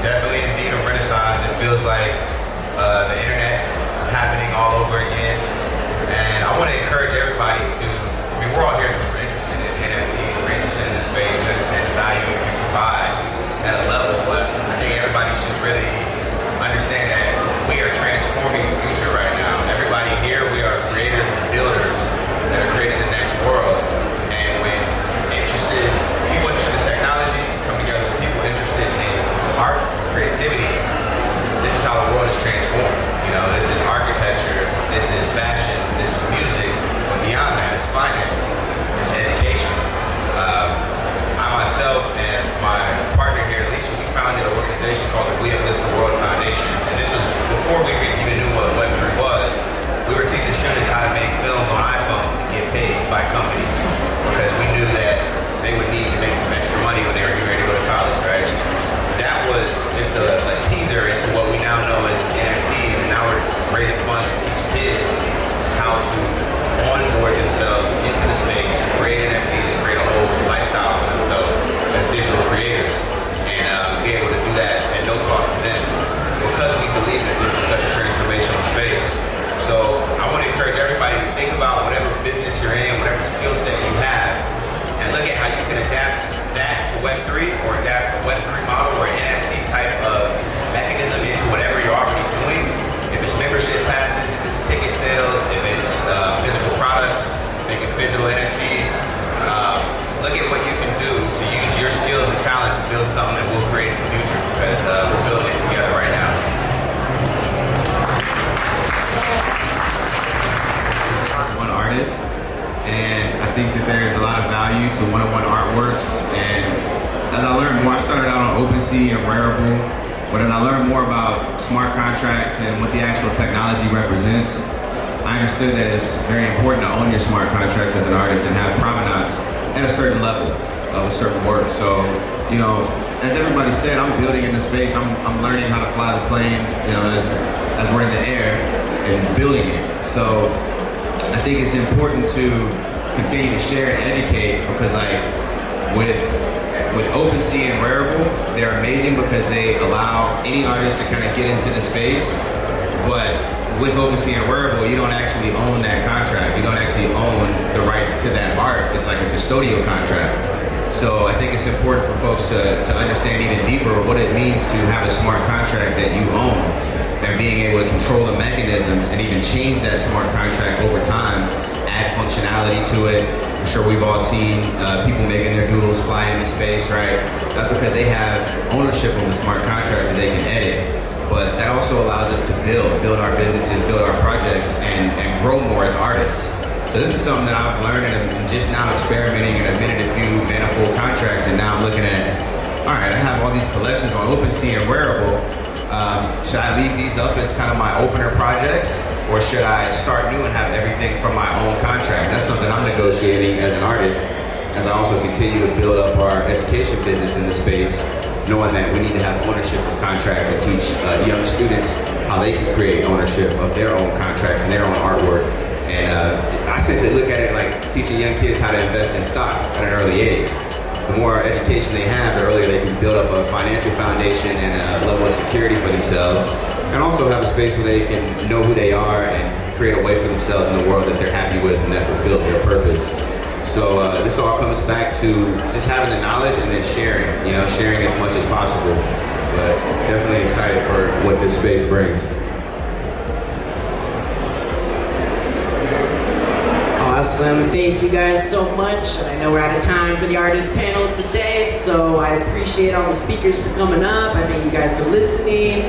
definitely indeed a renaissance. It feels like the internet happening all over again. And I want to encourage everybody to, I mean, we're all here because we're interested in NFTs, we're interested in the space, we understand the value it can provide at a level, but I think everybody should really understand that we are transforming the future right now. Everybody here, we are creators and builders that are creating the next world. And when people interested in technology come together with people interested in art, creativity, this is how the world is transformed. You know, this is architecture, this is fashion, this is music, but beyond that, it's finance, it's education. I myself and my partner here, Alicia, we founded an organization called the We Uplift the World Foundation. And this was before we even knew what Web3 was. We were teaching students how to make films on iPhone to get paid by companies because we knew that they would need to make some extra money when they were getting ready to go to college, right? That was just a teaser into what we now know as NFTs, and now we're raising funds to teach kids how to onboard themselves into the space, create NFTs, and create a whole lifestyle for themselves as digital creators, and be able to do that at no cost to them because we believe that this is such a transformational space. So I want to encourage everybody to think about whatever business you're in, whatever skill set you have, and look at how you can adapt that to Web3 or adapt a Web3 model or an NFT type of mechanism into whatever you're already doing. If it's membership passes, if it's ticket sales, if it's physical products, making physical NFTs, look at what you can do to use your skills and talent to build something that will create the future because we're building it together right now. One artist. And I think that there's a lot of value to one-on-one artworks. And as I learned more, I started out on OpenSea and Rarible. But as I learned more about smart contracts and what the actual technology represents, I understood that it's very important to own your smart contracts as an artist and have provenance at a certain level of a certain work. So, you know, as everybody said, I'm building in the space. I'm learning how to fly the plane, you know, as we're in the air and building it. So I think it's important to continue to share and educate because like with OpenSea and Rarible, they're amazing because they allow any artist to kind of get into the space. But with OpenSea and Rarible, you don't actually own that contract. You don't actually own the rights to that art. It's like a custodial contract. So I think it's important for folks to understand even deeper what it means to have a smart contract that you own and being able to control the mechanisms and even change that smart contract over time, add functionality to it. I'm sure we've all seen people making their doodles fly into space, right? That's because they have ownership of the smart contract that they can edit. But that also allows us to build our businesses, build our projects, and grow more as artists. So this is something that I've learned and I'm just now experimenting, and I've been in a few manifold contracts, and now I'm looking at, all right, I have all these collections on OpenSea and Rarible. Should I leave these up as kind of my opener projects, or should I start new and have everything from my own contract? That's something I'm negotiating as an artist, as I also continue to build up our education business in the space, knowing that we need to have ownership of contracts and teach young students how they can create ownership of their own contracts and their own artwork. And I essentially look at it like teaching young kids how to invest in stocks at an early age. The more education they have, the earlier they can build up a financial foundation and a level of security for themselves, and also have a space where they can know who they are and create a way for themselves in the world that they're happy with and that fulfills their purpose. So this all comes back to just having the knowledge and then sharing, you know, sharing as much as possible. But definitely excited for what this space brings. Awesome. Thank you guys so much. I know we're out of time for the artist panel today, so I appreciate all the speakers for coming up. I thank you guys for listening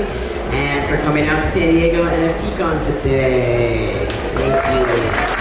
and for coming out to San Diego NFTCon today. Thank you.